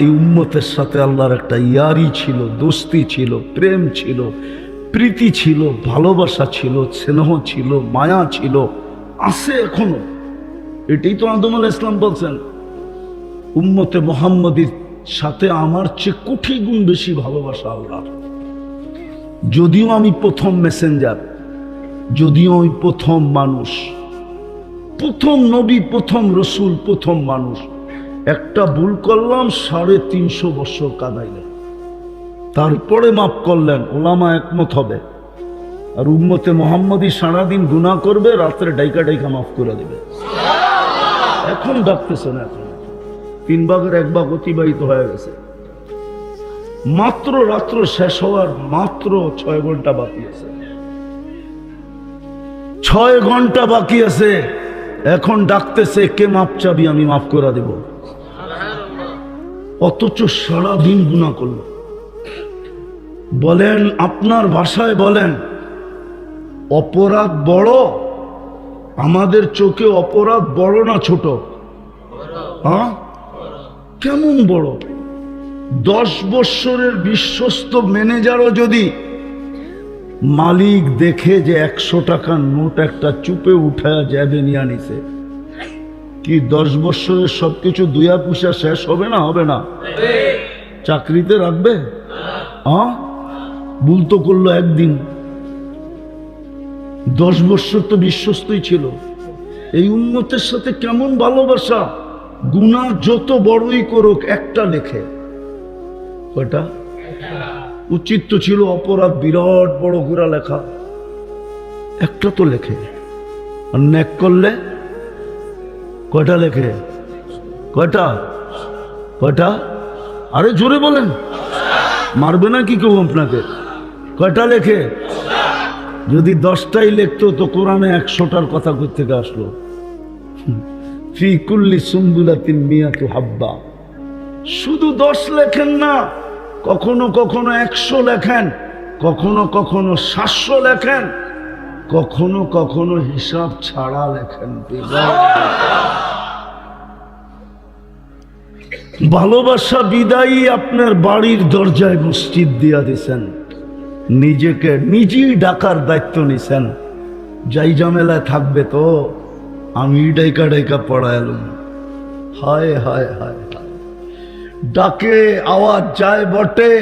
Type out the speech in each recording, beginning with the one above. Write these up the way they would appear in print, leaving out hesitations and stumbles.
এই উম্মতের সাথে আল্লাহর একটা ইয়ারি ছিল, দোস্তি ছিল, প্রেম ছিল, প্রীতি ছিল, ভালোবাসা ছিল, স্নেহ ছিল, মায়া ছিল, আছে এখনো। এটাই তো আদম আলাইহিস সালাম বলছেন, উম্মতে মুহাম্মদীর সাথে আমার চেয়ে কোটি গুণ বেশি ভালোবাসা আল্লাহর। যদিও আমি প্রথম মেসেঞ্জার, যদিও আমি প্রথম মানুষ, প্রথম নবী, প্রথম রসুল, প্রথম মানুষ, একটা ভুল করলাম 350 বছর কাঁদাইলেন, তারপরে মাফ করলেন, ওলামা একমত হবে। আর উম্মতে মুহাম্মদী সারাদিন গুনাহ করবে, রাত্রে ডাইকা ডাইকা মাফ করে দেবে। এখন ডাকতেছে না, এখন 3 ভাগের 1 ভাগ অতিবাহিত হয়ে গেছে। মাত্র রাত্র শেষ হওয়ার মাত্র 6 ঘন্টা বাকি আছে, 6 ঘন্টা বাকি আছে। এখন ডাকতেছে, কে মাপ চাবি, আমি মাফ করে দেব। অথচ সারাদিন গুনাহ করলো। বলেন, আপনার ভাষায় বলেন, অপরাধ বড়? আমাদের চোখে অপরাধ বড় না ছোট? হ্যাঁ, কেমন বড়? 10 বৎসরের বিশ্বস্ত ম্যানেজারও যদি মালিক দেখে যে 100 টাকার নোট একটা চুপে উঠায় যাবে নিয়ে নিছে, কি 10 বৎসরের সবকিছু দুয়া পুষা শেষ হবে না? হবে না? চাকরিতে রাখবে? হ্যাঁ, ভুল তো করলো একদিন, 10 বৎসর তো বিশ্বস্তই ছিল। এই উম্মতের সাথে কেমন ভালোবাসা! গুনাহ যত বড়ই করুক, একটা লেখে। কয়টা? উচিত তো ছিল অপরাধ বিরাট বড় করে লেখা, একটা তো লেখে। আর নেক করলে কয়টা লেখে? কয়টা? কয়টা? আরে জোরে বলেন, মারবে না কি কেউ আপনাকে? কয়টা লেখে? যদি 10টাই লিখতো তো কোরআনে 100টার কথা কই থেকে আসলো? ফি কুল্লি সুম্বুলাতিন মিয়াতু হাব্বা। শুধু 10 লেখেন না, কখনো কখনো 100 লেখেন, কখনো কখনো 700 লেখেন, কখনো কখনো হিসাব ছাড়া লেখেন। ভালোবাসা বিদায়ী আপনার বাড়ির দরজায় মসজিদ দিয়া দিছেন, নিজেকে নিজেই ডাকার দায়িত্ব নিছেন। যাই ঝামেলায় থাকবে তো আমি ডাইকা ডাইকা পড়াইলাম। হায় হায় হায়, ডাকে আওয়াজ যায় বটে,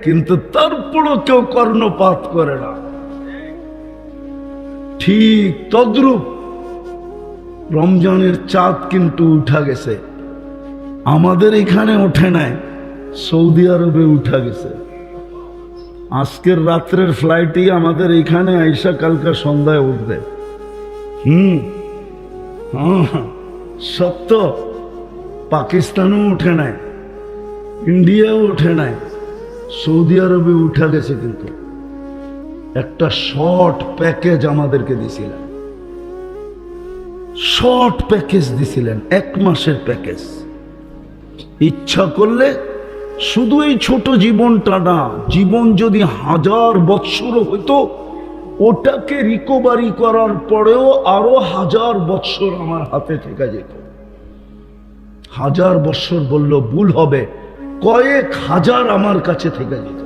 কিন্তু তারপরও কেউ কর্ণপাত করে না। ঠিক তদ্রূপ রমজানের চাঁদ কিন্তু উঠা গেছে, আমাদের এখানে ওঠে নাই, সৌদি আরবে উঠা গেছে। আজকের রাত্রের ফ্লাইটই আমাদের এখানে আইসা কালকা সন্ধ্যায় উঠবে। সত্য। পাকিস্তানও উঠে নাই, ইন্ডিয়াও উঠে নাই, সৌদি আরবে উঠা গেছে। কিন্তু একটা শর্ট প্যাকেজ আমাদেরকে দিছিলেন, শর্ট প্যাকেজ দিছিলেন, 1 মাসের প্যাকেজ। ইচ্ছা করলে শুধু এই ছোট জীবনটা না, জীবন যদি 1000 বৎসর হইতো, ওটাকে রিকভারি করার পরেও আরো 1000 বৎসর আমার হাতে থেকে যেত। 1000 বৎসর বলল ভুল হবে, কয়েক হাজার আমার কাছে থেকে যেত।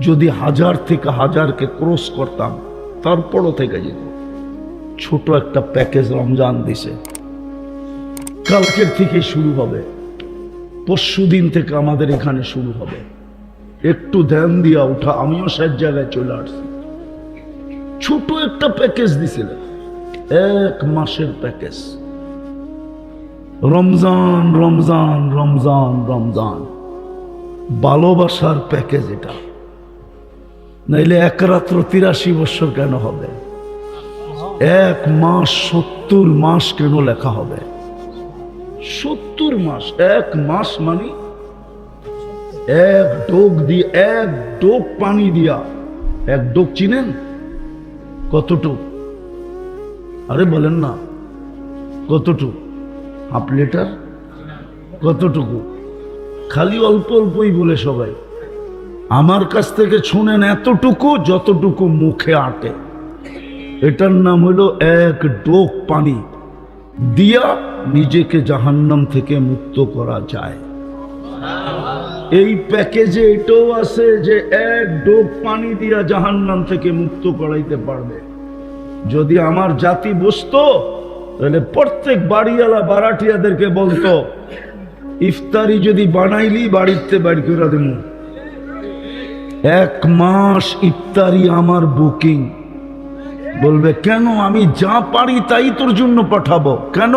যদি 1000 থেকে 1000কে ক্রস করতাম, তারপরও থেকে যেত। ছোট একটা প্যাকেজ রমজান দিছে, কালকের থেকে শুরু হবে, পরশুদিন থেকে আমাদের এখানে শুরু হবে। একটু ধ্যান দিয়া উঠা, আমিও সব জায়গায় চলে আসছি। ছোট একটা প্যাকেজ দিছিলেন, 1 মাসের প্যাকেজ। রমজান রমজান রমজান রমজান, ভালোবাসার প্যাকেজ এটা। নাইলে 1 রাত্র 83 বছর কেন হবে? 1 মাস 70 মাস কেন লেখা হবে? 70 মাস। 1 মাস মানে 1 ডোক দিয়ে, 1 ডোক পানি দিয়া। 1 ডোক চিনেন? কতটুক? আরে বলেন না, কতটুক? Half litre? কতটুকু? খালি অল্প অল্পই বলে সবাই। আমার কাছ থেকে শুনেন, এতটুকু যতটুকু মুখে আটে। এটার নাম হলো 1 ডোক পানি দিয়া নিজেকে জাহান্নাম থেকে মুক্ত করা যায়। এই প্যাকেজে এটাও আছে যে এক ডোব পানি দিয়া জাহান্নাম থেকে মুক্ত করাইতে পারবে। যদি আমার জাতি বুঝতো তাহলে প্রত্যেক বাড়িওয়ালা বারাটিয়াদেরকে বলতো ইফতারি যদি বানাইলি বাড়িতে বাড়ি করে দেব, 1 মাস ইফতারি আমার বুকিং। বলবে কেন? আমি যা পারি তাই তোর জন্য পাঠাবো। কেন?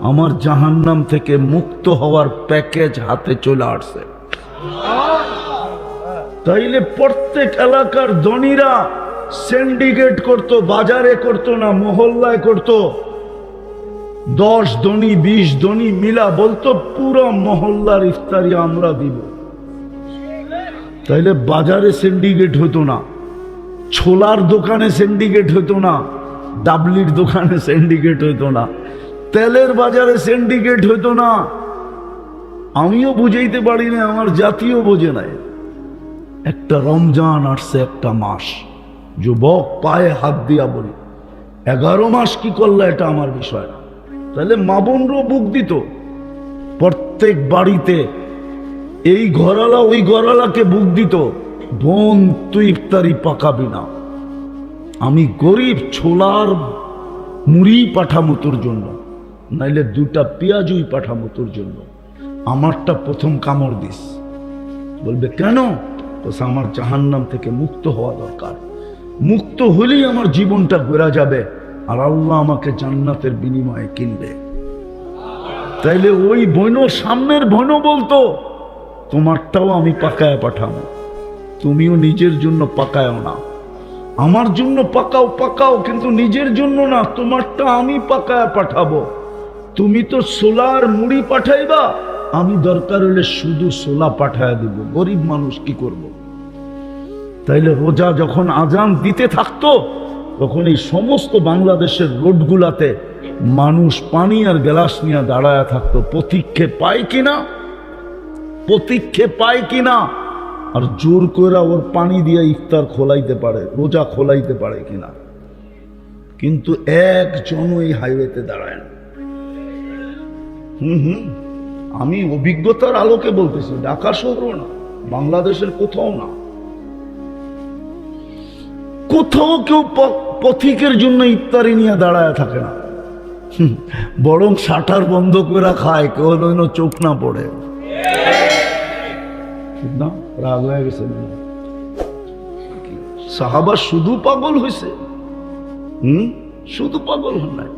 আমার জাহান্নাম থেকে মুক্ত হওয়ার প্যাকেজ হাতে চলে আসছে। তাইলে প্রত্যেক এলাকার ধনীরা সিন্ডিকেট করত, বাজারে করত না, মহল্লায় করত। 10 ধনী 20 ধনী মিলা বলতো পুরো মহল্লার ইফতারি আমরা দিব। তাইলে বাজারে সিন্ডিকেট হতো না, ছোলার দোকানে সিন্ডিকেট হতো না, ডাবলির দোকানে সিন্ডিকেট হতো না, তেলের বাজারে সিন্ডিকেট হতো না। আমিও বুঝাইতে পারি না, আমার জাতীয় বোঝে নাই। একটা রমজান আসছে, একটা মাস, যুবক পায়ে হাত দিয়া বলি 11 মাস কি করলে এটা আমার বিষয় না। তাহলে মা বোনরও বুক দিত প্রত্যেক বাড়িতে। এই ঘরালা ওই ঘরালাকে বুক দিত, বোন তুই ইফতারি পাকাবি না, আমি গরিব, ছোলার মুড়ি পাঠামো তোর জন্য, নাইলে 2টা পেঁয়াজুই পাঠামো তোর জন্য, আমারটা প্রথম কামড় দিস। বলবে কেন? আমার জাহান্নাম থেকে মুক্ত হওয়া দরকার। মুক্ত হলেই আমার জীবনটা ঘোরা যাবে, আর আল্লাহ আমাকে জান্নাতের বিনিময়ে কিনবে। তাইলে ওই বোন, সামনের বোন বলতো তোমারটাও আমি পাকায় পাঠাবো, তুমিও নিজের জন্য পাকায়ও না, আমার জন্য পাকাও পাকাও, কিন্তু নিজের জন্য না, তোমারটা আমি পাকায় পাঠাবো। তুমি তো সোলার মুড়ি পাঠাইবা, আমি দরকার হলে শুধু সোলা পাঠায় দিব, গরিব মানুষ কি করব। তাইলে রোজা যখন আজান দিতে থাকতো তখন এই সমস্ত বাংলাদেশের রোডগুলাতে মানুষ পানি আর গ্লাস নিয়ে দাঁড়ায় থাকতো, প্রতীক্ষে পায় কিনা, প্রতীক্ষে পায় কিনা, আর জোর করে ওর পানি দিয়ে ইফতার খোলাইতে পারে, রোজা খোলাইতে পারে কিনা। কিন্তু একজন এই হাইওয়েতে দাঁড়ায় না। আমি অভিজ্ঞতার আলোকে বলতেছি, ঢাকা শহরও না, বাংলাদেশের কোথাও না, কোথাও কেউ পথিকের জন্য ইফতারি নিয়ে দাঁড়ায় থাকে না, বরং শাটার বন্ধ করে খায়, কেউ যেন চোখ না পড়ে। না, রাগ হয়ে গেছে। সাহাবা শুধু পাগল হয়েছে? শুধু পাগল হন নাই,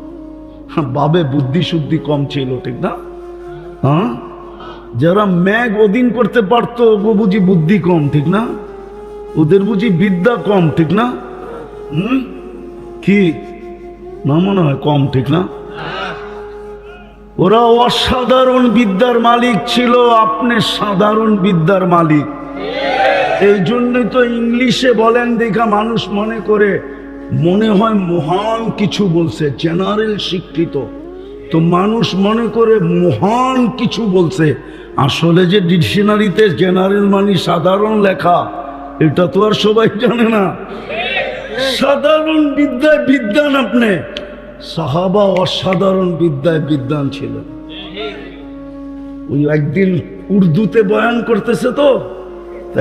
বাবে বুদ্ধি শুদ্ধি কম ছিল, ঠিক না? হ্যাঁ, যারা ম্যাগ ওদিন করতে পারতো ও বুঝি বুদ্ধি কম, ঠিক না? ওদের বুঝি বিদ্যা কম, ঠিক না? কি না মনে হয় কম, ঠিক না? ওরা অসাধারণ বিদ্যার মালিক ছিল, আপনি সাধারণ বিদ্যার মালিক। এই জন্যই তো ইংলিশে বলেন দেখা মানুষ মনে করে, মনে হয় মহান কিছু বলছে, জেনারেল শিক্ষিত, তো মানুষ মনে করে মহান কিছু বলছে। আসলে যে ডিকশনারিতে জেনারেল মানে সাধারণ লেখা, এটা তো আর সবাই জানে না। সাধারণ বিদ্যায় বিদ্যান আপনি। সাহাবা অসাধারণ বিদ্যায় বিদ্যান ছিল। ওই একদিন উর্দুতে বয়ান করতেছে, তো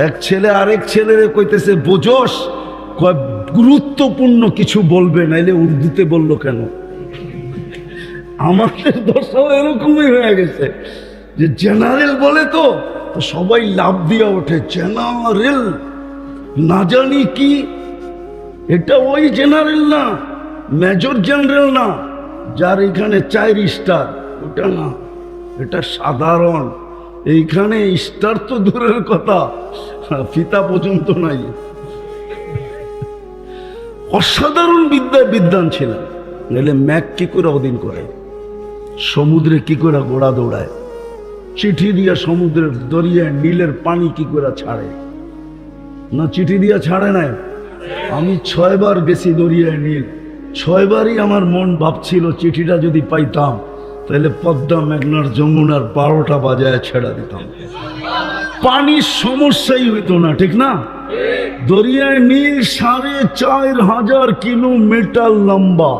এক ছেলে আরেক ছেলের কইতেছে, বোঝস? কয় গুরুত্বপূর্ণ কিছু বলবে, নাইলে উর্দুতে বললো কেন? আমাদের দশাও এরকমই হয়ে গেছে যে জেনারেল বলে তো সবাই লাভ দিয়ে ওঠে, জেনারেল না জানি কি, এটা ওই জেনারেল না, মেজর জেনারেল না, যার এখানে 4 স্টার, ওটা না, এটা সাধারণ। এইখানে স্টার তো দূরের কথা, ফিতা পর্যন্ত নাই। অসাধারণ বিদ্যায় বিদ্যান ছিলেন। নাহলে ম্যাক কি করে ওদিন করে, সমুদ্রে কি করে ঘোড়া দৌড়ায়, চিঠি দিয়া সমুদ্রের দরিয়ায় নীলের পানি কি করে ছাড়ে না, চিঠি দিয়া ছাড়ে নাই। আমি 6 বার গেছি দরিয়ায় নীল, 6 বারই আমার মন ভাবছিল চিঠিটা যদি পাইতাম তাহলে পদ্মা, মেঘনার, যমুনার 12টা বাজায় ছেড়া দিতাম, পানির সমস্যাই হইতো না, ঠিক না? দরিয়ায় নীল 4,500 কিলোমিটার লম্বা,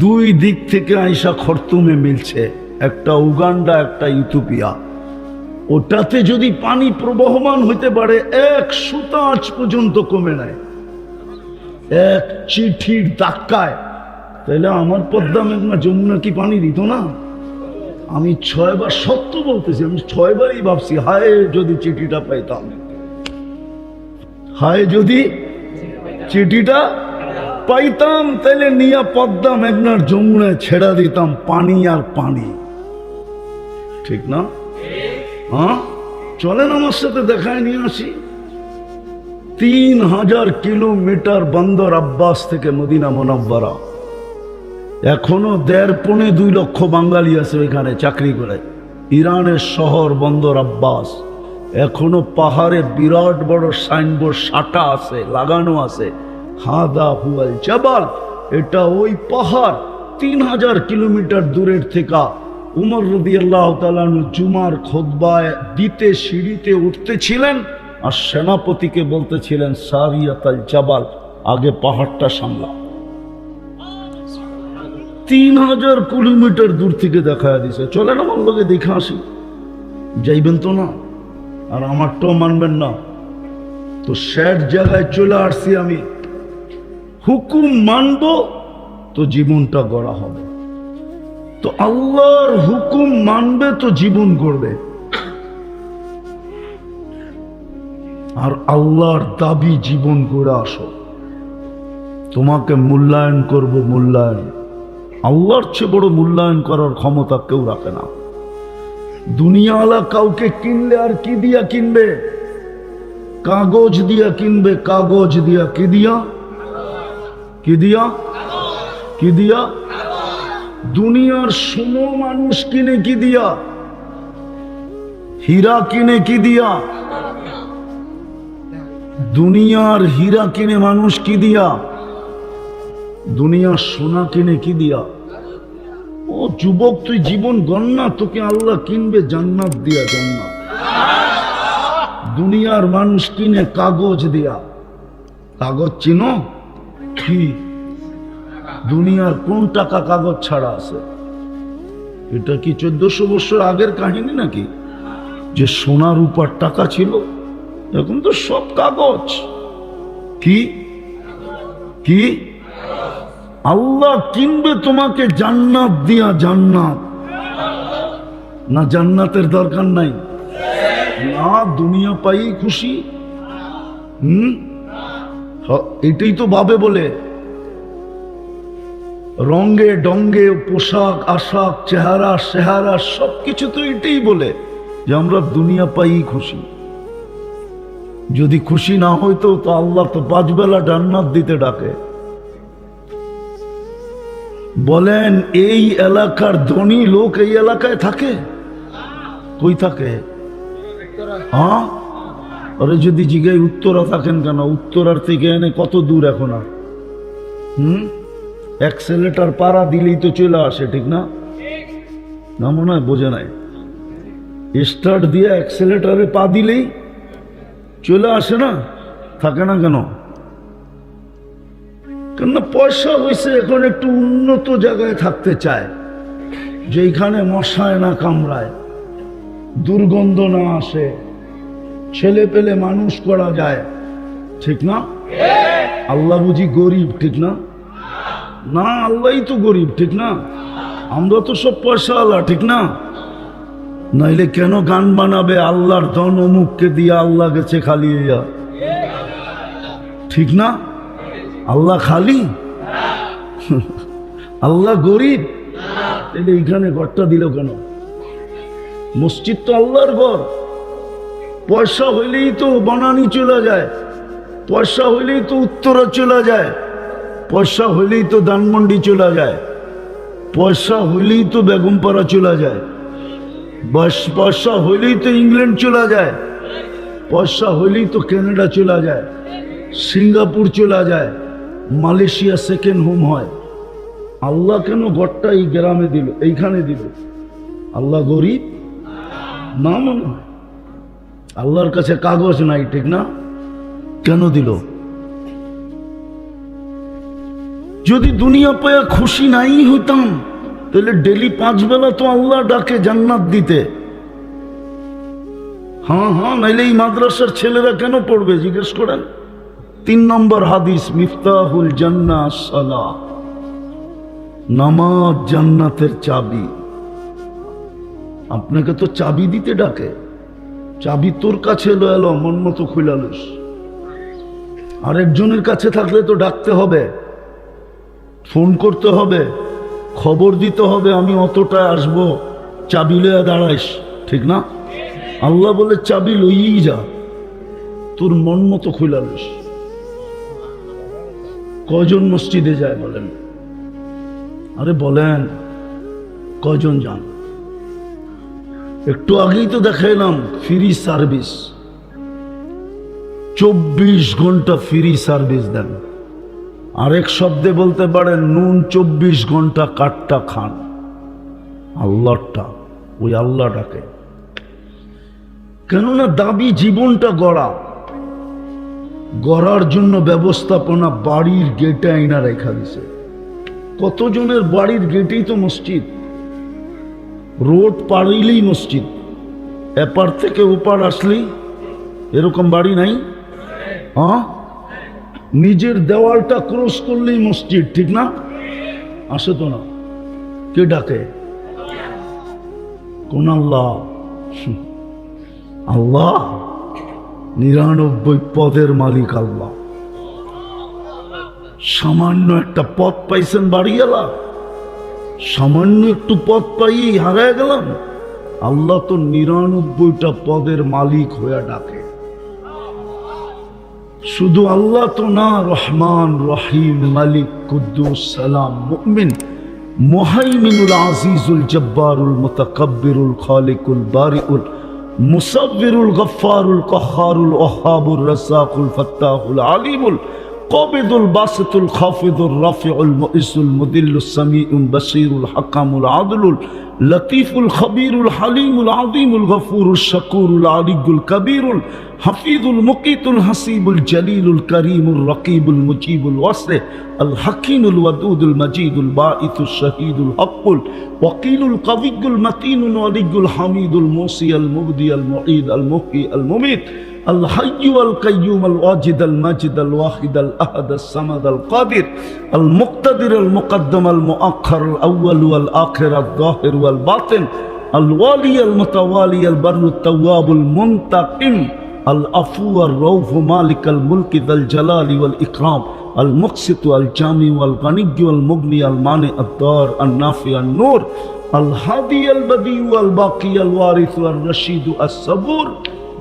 2 দিক থেকে আইসা খর্তুমে মিলছে, একটা উগান্ডা, একটা ইথিওপিয়া। ওটাতে যদি পানি প্রবহমান হইতে পারে, এক সুতা আজ পর্যন্ত কমে নাই, এক চিঠির ধাক্কায়, তাহলে আমার পদ্মা মেঘনা যমুনা কি পানি দিত না? আমি 6 বার, সত্য বলতেছি, আমি 6 বারই ভাবছি, হায় যদি চিঠিটা পাইতাম, হায় যদি চিঠিটা পাইতাম, তাহলে নিয়ে পদ্মা মেঘনার যমুনায় ছেড়া দিতাম পানি আর পানি। ঠিক না? হ্যাঁ, চলেন আমার সাথে দেখায় নিয়ে আসি। 3000 কিলোমিটার বন্দর আব্বাস থেকে মদিনা মুনাওয়ারা। এখনো 1.5-2 লক্ষ বাঙালি আছে ওইখানে চাকরি করে। ইরানের শহর বন্দর আব্বাস। এখনো পাহাড়ে বিরাট বড় সাইনবোর্ড সাটা আছে, লাগানো আছে, হাদা হুয়াল জাবাল, এটা ওই পাহাড়। 3000 কিলোমিটার দূরের থেকে উমর রাদিয়াল্লাহু তাআলা জুমার খুতবায় দিতে সিঁড়িতে উঠতেছিলেন, আর সেনাপতিকে বলতেছিলেন সারিয়াতাল জাবাল, আগে পাহাড়টা সামলা। 3000 কিলোমিটার দূর থেকে দেখা দিছে। চলেন আমার লোকে দেখে আসি। যাইবেন তো না? আর আমারটাও মানবেন না তো? শেষ জায়গায় চলে আসছি আমি। হুকুম মানব তো জীবনটা গড়া হবে, তো আল্লাহর হুকুম মানবে তো জীবন গড়বে। আর আল্লাহর দাবি জীবন গড়ে আসো, তোমাকে মূল্যায়ন করব, মূল্যায়ন। আল্লাহর চেয়ে বড় মূল্যায়ন করার ক্ষমতা কেউ রাখে না। দুনিয়াওয়ালা কাউকে কিনলে আর কি দিয়া কিনবে? কাগজ দিয়া কিনবে, কাগজ দিয়া। কি দিয়া? কি দিয়া? কি দিয়া? দুনিয়ার সোনো মানুষ কিনে কি দিয়া? হীরা কিনে কি দিয়া? দুনিয়ার হীরা কিনে মানুষ কি দিয়া? দুনিয়ার সোনা কিনে কি দিয়া? ও যুবক, তুই জীবন গন্না, তোকে আল্লাহ কিনবে জান্নাত দিয়া, জান্নাত। দুনিয়ার মানুষ কিনে কাগজ দিয়া। কাগজ চিনো? কি দুনিয়ার কোন টাকা কাগজ ছাড়া আছে? এটা কি 1400 বছর আগের কাহিনী নাকি, যে সোনা রূপার টাকা ছিল? এখন তো সব কাগজ। কি কি? আল্লাহ কিনবে তোমাকে জান্নাত দিয়া, জান্নাত। না জান্নাতের দরকার নাই? না, দুনিয়া পাই খুশি। এটাই তো ভাবে বলে, রঙ্গে ডঙ্গে, পোশাক আশাক, চেহারা সেহারা, সবকিছু তো এটাই বলে যে আমরা দুনিয়া পাই খুশি। যদি খুশি না হইতো তো আল্লাহ তো 5 বেলা জান্নাত দিতে ডাকে। বলেন, এই এলাকার ধনী লোক এই এলাকায় থাকে? কই থাকে? হ্যাঁ, আরে যদি জিগাই উত্তরা থাকেন কেন? উত্তরার থেকে এনে কত দূর এখন? আর অ্যাক্সেলেটার পাড়া দিলেই তো চলে আসে, ঠিক না? না, মনে হয় বোঝে নাই। স্টার্ট দিয়ে অ্যাক্সেলেটারে পা দিলেই চলে আসে না? থাকে না কেন? কেননা পয়সা হয়েছে, এখন একটু উন্নত জায়গায় থাকতে চায়, যেখানে মশায় না কামড়ায়, দুর্গন্ধ না আসে, ছেলে পেলে মানুষ করা যায়, ঠিক না? আল্লাহ বুঝি গরিব, ঠিক না? না, আল্লাহই তো গরিব, ঠিক না? আমরা তো সব পয়সাওয়ালা, ঠিক না? নাইলে কেন গান বানাবে আল্লাহর ধন অমুককে দিয়ে আল্লাহ গেছে খালি? ঠিক না? আল্লাহ খালি? আল্লাহ গরিব? তাহলে এইখানে ঘরটা দিল কেন? মসজিদ তো আল্লাহর ঘর। পয়সা হইলেই তো বানানি চলে যায়, পয়সা হইলেই তো উত্তরা চলে যায়, পয়সা হইলেই তো ধানমন্ডি চলে যায়, পয়সা হইলেই তো বেগমপাড়া চলে যায়, পয়সা হইলেই তো ইংল্যান্ড চলে যায়, পয়সা হইলেই তো কানাডা চলে যায়, সিঙ্গাপুর চলে যায়, মালয়েশিয়া সেকেন্ড হোম হয়। আল্লাহ কেন ঘরটা এই গ্রামে দিল, এইখানে দিল? আল্লাহ গরিব না? মনে হয় আল্লাহর কাছে কাগজ নাই, ঠিক না? কেন দিল? যদি দুনিয়া পায়া খুশি নাই হইতাম তাহলে ডেলি 5 বেলা তো আল্লাহ ডাকে জান্নাত দিতে। হ্যাঁ হ্যাঁ, নাইলে এই মাদ্রাসার ছেলেরা কেন পড়বে জিজ্ঞেস করেন। 3 নম্বর হাদিস, মিফতাহুল জান্নাহ সালাহ, নামাজ জান্নাতের চাবি। আপনাকে তো চাবি দিতে ডাকে, চাবি তোর কাছে এলো মন মতো খুলালিস। আরেকজনের কাছে থাকলে তো ডাকতে হবে, ফোন করতে হবে, খবর দিতে হবে, আমি অতটায় আসবো, চাবি লইয়া দাঁড়াইস, ঠিক না? আল্লাহ বলে চাবি লইয়েই যা, তোর মন মতো খুলালিস। কয়জন মসজিদে যায় বলেন? আরে বলেন কয়জন যান? একটু আগেই তো দেখাইলাম ফ্রি সার্ভিস, 24 ঘন্টা ফ্রি সার্ভিস দেন। আরেক শব্দে বলতে পারেন নুন 24 ঘন্টা কাঠটা খান। আল্লাহটা, ওই আল্লাহ ডাকে। কেননা দাবি জীবনটা গড়ার জন্য ব্যবস্থাপনা বাড়ির গেটে আইনা রেখা দিছে। কতজনের বাড়ির গেটেই তো মসজিদ, রোড পাড়িলেই মসজিদ, এপার থেকে ওপার আসলেই এরকম বাড়ি নাই? হ্যাঁ, নিজের দেওয়ালটা ক্রস করলেই মসজিদ, ঠিক না? আসে তো না, কে ডাকে? কোন আল্লাহ? আল্লাহ 99 পদের মালিক আল্লাহ। সামান্য একটা পদ পাইছেন বাড়িওয়ালা, সামান্য একটু পদ পাই হারায় গেলাম। আল্লাহ তো 99টা পদের মালিক হয়ে ডাকে। শুধু আল্লাহ তো না, রহমান, রহিম, মালিক, কুদ্দুস, সালাম, মুমিন, মুহাইমিনুল, আজিজুল, জব্বারুল, মুতাকাব্বিরুল, খালিকুল, বারিউল, মুসাব্বিরুল, গফফারুল, কহ্হারুল, ওয়াহ্হাবুর, রাজ্জাকুল, ফাত্তাহুল, আলিমুল, কাবিদুল, বাসিতুল, খাফিদুল, রাফিউল, মুইসুল, মুদিল্লুস, সামিউল, বাসীরুল, হাকামুল, আদলুল, লতীফুল, খবীরুল, হালিমুল, আযীমুল, গফুরুল, শাকুরুল, আলিয়ুল, কবীরুল, হাফিজুল, মুকিতুল, হাসিবুল, জলিলুল, করিমুল, রকিবুল, মুজিবুল, ওয়াসি, আল হাকিমুল, ওয়াদুদুল, মজিদুল, বাঈতুল, শহীদুল, হকুল, ওয়াকিলুল, কবিয়ুল, মতিনুল, ওয়ালিয়ুল, হামিদুল, মুসি, আল মুবদি, আল মুঈদ, আল মুহয়ি, আল মুমীত, আল হাইয়্যু আল কাইয়্যুম, আল ওয়াজিদ, আল মাজিদ, আল ওয়াহিদ, আল আহাদ, আল সামাদ, আল কাদির, আল মুক্তাদির, আল মুকদ্দম, আল মুআখ্খার, আল আউয়াল ওয়াল আখির, আল যাহির ওয়াল বাতিন, আল ওয়ালি, আল মুতাওয়ালি, আল বাররু, তাওয়াবুল, মুনতাকিম, আল আফু, আর রউফ, মালিক আল মুলক, যাল জালালি ওয়াল ইকরাম, আল মুকসিত, আল জামি, আল গনিয়্য, আল মুগনি, আল মানি, আদ দার, আল নাফি, আল নূর, আল হাদি, আল বদি, আল বাকি, আল ওয়ারিস, আল রশিদ, আস সাবুর,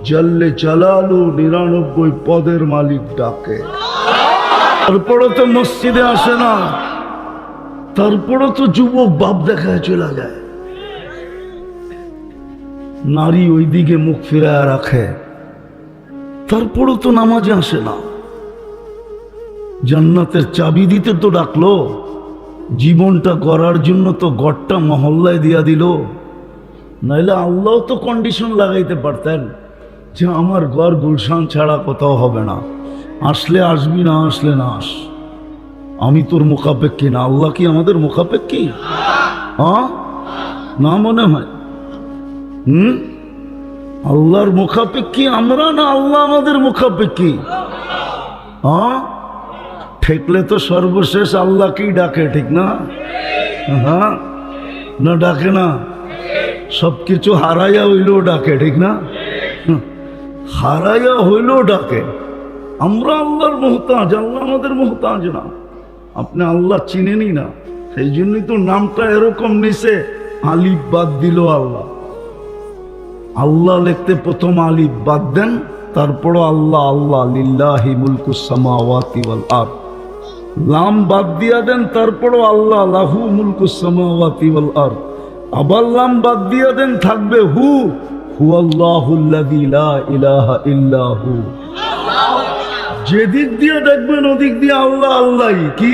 জাল্লে জালালু, 99 পদের মালিক ডাকে। তারপরে তো মসজিদে আসে না, তারপরে তো যুবক বাপ দেখায় চলে যায়, নারী ওইদিকে মুখ ফিরায় রাখে, তারপরে তো নামাজে আসে না। জান্নাতের চাবি দিতে তো ডাকলো, জীবনটা গড়ার জন্য তো গড়টা মহল্লায় দিয়া দিল। নাইলে আল্লাহ তো কন্ডিশন লাগাইতে পারতেন যে আমার ঘর গুলশান ছাড়া কোথাও হবে না, আসলে আসবি, না আসলে না আস, আমি তোর মুখাপেক্ষী না। আল্লাহ কি আমাদের মুখাপেক্ষী? হ্যাঁ, না মনে হয়? আল্লাহর মুখাপেক্ষী আমরা, না আল্লাহ আমাদের মুখাপেক্ষী? হ্যাঁ, ঠেকলে তো সর্বশেষ আল্লাহকেই ডাকে, ঠিক না? হ্যাঁ, না ডাকে না? সবকিছু হারাইয়া হইলেও ডাকে, ঠিক না? হারাইয়া হইলেও ডাকে। আমরা আল্লাহর মুহতাজ, আল্লাহ আমাদের মুহতাজ না। আপনি আল্লাহ চিনেনই না, সেই জন্যই তো নামটা এরকম নিছে, আলিফ বাদ দিল আল্লাহ। আল্লাহ লিখতে প্রথম আলিফ বাদ দেন, তারপরও আল্লাহ। আল্লাহ লিল্লাহি মুলকুস সামাওয়াতি ওয়াল আরদ, লাম বাদ দিয়া দেন, তারপরও আল্লাহ লাহু মুলকুস সামাওয়াতি ওয়াল আরদ। আবার লাম বাদ দিয়া দেন, থাকবে হু, হুয়াল্লাহুল্লাযী লা ইলাহা ইল্লা হু। যেদিক দিয়ে দেখবেন ওদিক দিয়ে আল্লাহ আল্লাহই। কি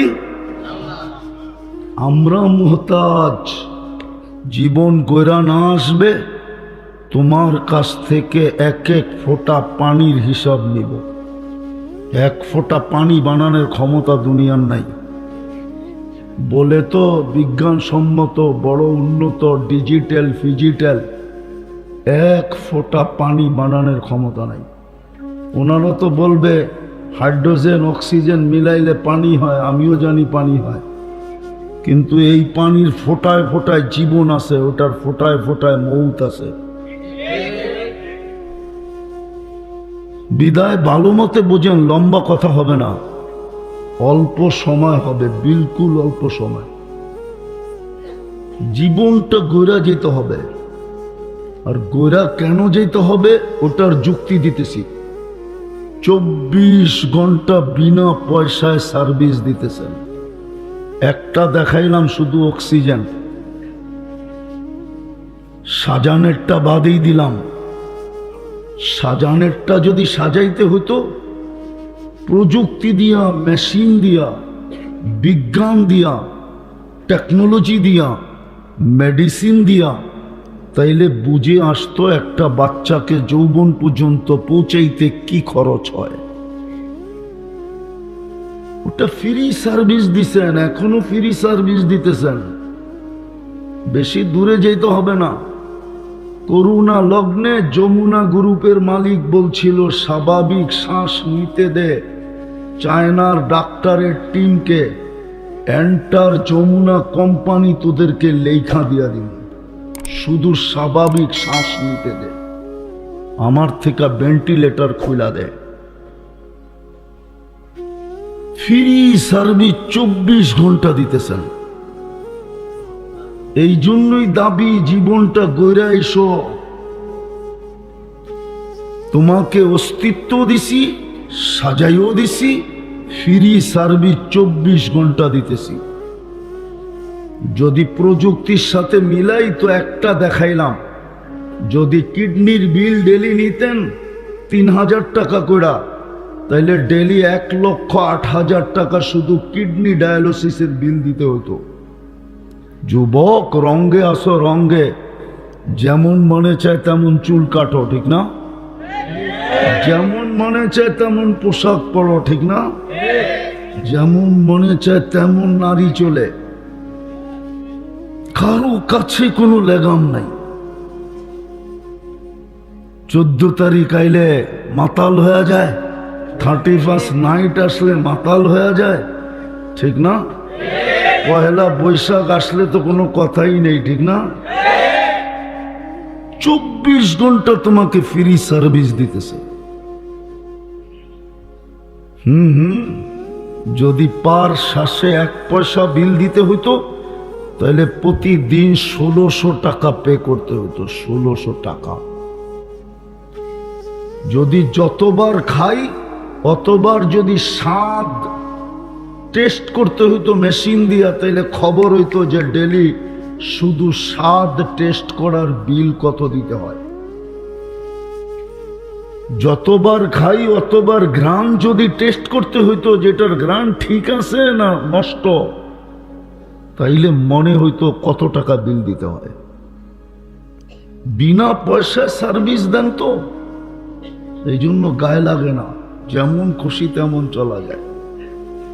আমরা মুহতাজ, জীবন গয়রা না আসবে, তোমার কাছ থেকে এক এক ফোঁটা পানির হিসাব নিব। এক ফোঁটা পানি বানানোর ক্ষমতা দুনিয়ার নাই। বলে তো বিজ্ঞানসম্মত, বড় উন্নত, ডিজিটাল, ফিজিটাল, এক ফোঁটা পানি বানানোর ক্ষমতা নাই। ওনারা তো বলবে হাইড্রোজেন অক্সিজেন মিলাইলে পানি হয়, আমিও জানি পানি হয়, কিন্তু এই পানির ফোঁটায় ফোঁটায় জীবন আছে, ওটার ফোঁটায় ফোঁটায় মৌত আছে। বিদায় ভালো মতে বোঝেন, লম্বা কথা হবে না, অল্প সময় হবে, বিলকুল অল্প সময়। জীবনটা গড়া যেতে হবে, আর গড়া কেন যেতে হবে ওটার যুক্তি দিতেছি। 24 ঘন্টা বিনা পয়সায় সার্ভিস দিতেছেন। একটা দেখাইলাম শুধু অক্সিজেন, সাজানেরটা বাদেই দিলাম। সাজানেরটা যদি সাজাইতে হতো প্রযুক্তি দিয়া, মেশিন দিয়া, বিজ্ঞান দিয়া, টেকনোলজি দিয়া, মেডিসিন দিয়া, তাইলে বুঝে আসতো একটা বাচ্চাকে যৌবন পর্যন্ত পৌঁছাইতে কি খরচ হয়। ওটা ফ্রি সার্ভিস দিছেন, এখনো ফ্রি সার্ভিস দিতেছেন। বেশি দূরে যেতে হবে না। করুণা লগ্নে যমুনা গ্রুপের মালিক বলছিল স্বাভাবিক শ্বাস নিতে দে চায়নার ডাক্তারের টিমকে, এন্টার যমুনা কোম্পানি তোদেরকে লেখা দিয়া দিন, শুধু স্বাভাবিক শ্বাস নিতে দে, আমার থেকে ভেন্টিলেটর খুলা দে। ফ্রি সার্ভিস 24 ঘন্টা দিতেছেন। এই জন্যই দাবি জীবনটা গইরা এসো। তোমাকে অস্তিত্ব দিছি, সাজাইও দিছি, ফ্রি সার্ভিস 24 ঘন্টা দিতেছি। যদি প্রযুক্তির সাথে মিলাই তো একটা দেখাইলাম, যদি কিডনির বিল ডেলি নিতেন 3000 টাকা করে, তাইলে ডেলি 1,08,000 টাকা শুধু কিডনি ডায়ালিসিসের বিল দিতে হতো। যুবক, রঙ্গে আসো রঙ্গে, যেমন মনে চায় তেমন চুল কাটো, ঠিক না? যেমন মনে চায় তেমন পোশাক পরো, ঠিক না? যেমন মনে চায় তেমন নারী চলে, কারো কাছে কোনো লেগাম নাই। 14 তারিখ আইলে মাতাল হয়ে যায়, 31 নাইট আসলে মাতাল হয়ে যায়, ঠিক না? পহেলা বৈশাখ আসলে তো কোনো কথাই নেই, ঠিক না? 24 ঘন্টা তোমাকে ফ্রি সার্ভিস দিতেছে। যদি পার শ্বাসে 1 পয়সা বিল দিতে হইতো, তাহলে প্রতিদিন 1600 টাকা পে করতে হতো, 1600 টাকা। যদি যতবার খাই অতবার যদি স্বাদ টেস্ট করতে হইতো মেশিন দিয়া, তাইলে খবর হইতো যে ডেলি শুধু স্বাদ টেস্ট করার বিল কত দিতে হয়। যতবার খাই অতবার ঘ্রাণ যদি টেস্ট করতে হইতো, যেটার ঘ্রাণ ঠিক আছে না নষ্ট, তাইলে মনে হইতো কত টাকা বিল দিতে হয়। বিনা পয়সায় সার্ভিস দেন তো, এই জন্য গায়ে লাগে না, যেমন খুশি তেমন চলা যায়।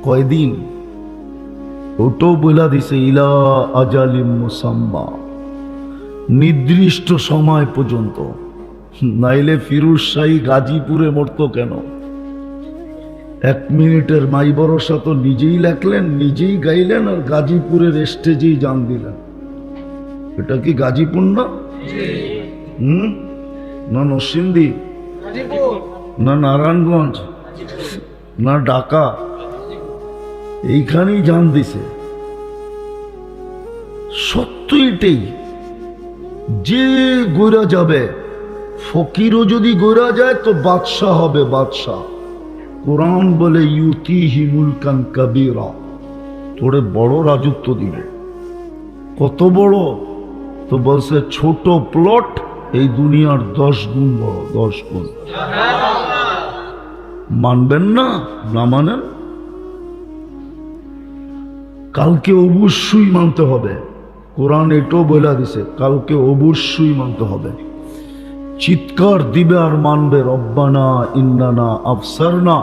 কয়দিন ওটো বলা দিছে, ইলা আজালিম মুসাম্মা, নির্দিষ্ট সময় পর্যন্ত। নাইলে ফিরোজ শাহী গাজীপুরে মরতো কেন? 1 মিনিটের মাই ভরসা তো নিজেই লেখলেন, নিজেই গাইলেন, আর গাজীপুরের স্টেজেই জান দিলেন। এটা কি গাজীপুর না? না নরসিংদী, না নারায়ণগঞ্জ, না ঢাকা, এইখানেই জান দিছে। সত্য এটাই, যে গোরা যাবে, ফকিরও যদি গোরা যায় তো বাদশাহ হবে, বাদশাহ। কোরআন বলে ইউতিহি মুলকান কাবীরা, তোরে বড় রাজত্ব দিবে। কত বড়? তো বলছে ছোট প্লট এই দুনিয়ার 10 গুণ বড়, 10 গুণ। মানবেন না? না মানেন, কালকে অবশ্যই মানতে হবে। কোরআন এটাও বলে দিছে, কালকে অবশ্যই মানতে হবে। চিৎকার দিবে আর মানবে, রব্বানা ইন্নানা আফসারনা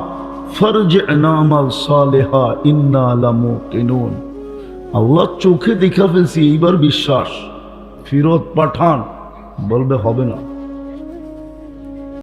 ফারজি'না আমাল সালিহা ইন্না লামুকিনুন। আল্লাহ চোখে দেখা ফেলছি, এইবার বিশ্বাস, ফিরত পাঠান। বলবে হবে না।